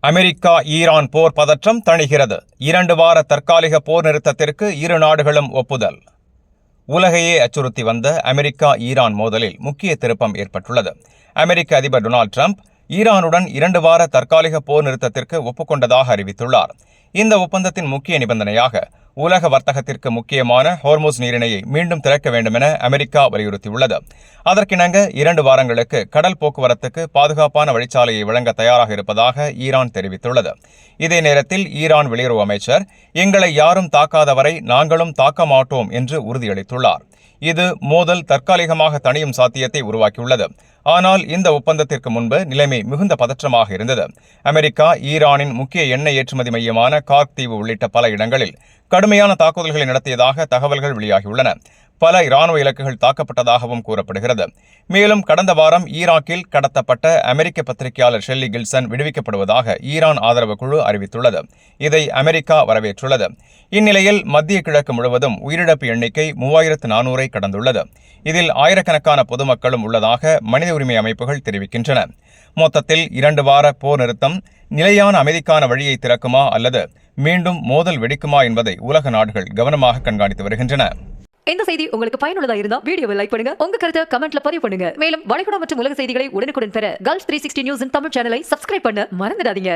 America Iran போர் பதற்றம் தணிகிறது. 2 வார தற்காலிக போர் நிறுத்தத்திற்கு இரு நாடுகளும் ஒப்புதல். உலகையே அச்சுறுத்தி வந்த அமெரிக்கா ஈரான் மோதலில் முக்கிய திருப்பம் ஏற்பட்டுள்ளது. அமெரிக்க அதிபர் டொனால்ட் ட்ரம்ப் ஈரானுடன் 2 வார தற்காலிக போர் நிறுத்தத்திற்கு ஒப்புக்கொண்டதாக அறிவித்துள்ளார். இந்த ஒப்பந்தத்தின் முக்கிய நிபந்தனையாக உலக வர்த்தகத்திற்கு முக்கியமான ஹோர்முஸ் நீரிணையை மீண்டும் திறக்க வேண்டும் என அமெரிக்கா வலியுறுத்தியுள்ளது. அதற்கிணங்க 2 வாரங்களுக்கு கடல் போக்குவரத்துக்கு பாதுகாப்பான வழிச்சாலையை வழங்க தயாராக இருப்பதாக ஈரான் தெரிவித்துள்ளது. இதே நேரத்தில் ஈரான் வெளியுறவு அமைச்சர், எங்களை யாரும் தாக்காதவரை நாங்களும் தாக்க மாட்டோம் என்று உறுதியளித்துள்ளார். இது மோதல் தற்காலிகமாக தணியும் சாத்தியத்தை உருவாக்கியுள்ளது. ஆனால் இந்த ஒப்பந்தத்திற்கு முன்பு நிலைமை மிகுந்த பதற்றமாக இருந்தது. அமெரிக்கா ஈரானின் முக்கிய எண்ணெய் ஏற்றுமதி மையமான கார்க் தீவு உள்ளிட்ட பல இடங்களில் கடுமையான தாக்குதல்களை நடத்தியதாக தகவல்கள் வெளியாகியுள்ளன. பல இராணுவ இலக்குகள் தாக்கப்பட்டதாகவும் கூறப்படுகிறது. மேலும் கடந்த வாரம் ஈராக்கில் கடத்தப்பட்ட அமெரிக்க பத்திரிகையாளர் ஷெல்லி கில்சன் விடுவிக்கப்படுவதாக ஈரான் ஆதரவு குழு அறிவித்துள்ளது. இதை அமெரிக்கா வரவேற்றுள்ளது. இந்நிலையில் மத்திய கிழக்கு முழுவதும் உயிரிழப்பு எண்ணிக்கை 3400 கடந்துள்ளது. இதில் ஆயிரக்கணக்கான பொதுமக்களும் உள்ளதாக மனித உரிமை அமைப்புகள் தெரிவிக்கின்றன. மொத்தத்தில் 2 வார போர் நிறுத்தம் நிலையான அமைதிக்கான வழியை திறக்குமா அல்லது மீண்டும் மோதல் வெடிக்குமா என்பதை உலக நாடுகள் கவனமாக கண்காணித்து வருகின்றன. இந்த செய்தி உங்களுக்கு பயனுள்ளதா இருந்தா வீடியோவை லைக் பண்ணுங்க, உங்க கருத்தை கமெண்ட்ல பதிவு பண்ணுங்க. மேலும் வளைகுடா மற்றும் உலக செய்திகளை உடனுக்குடன் பெற Gulf 360 நியூஸின் தமிழ் சேனலை சப்ஸ்கிரைப் பண்ண மறந்துடாதீங்க.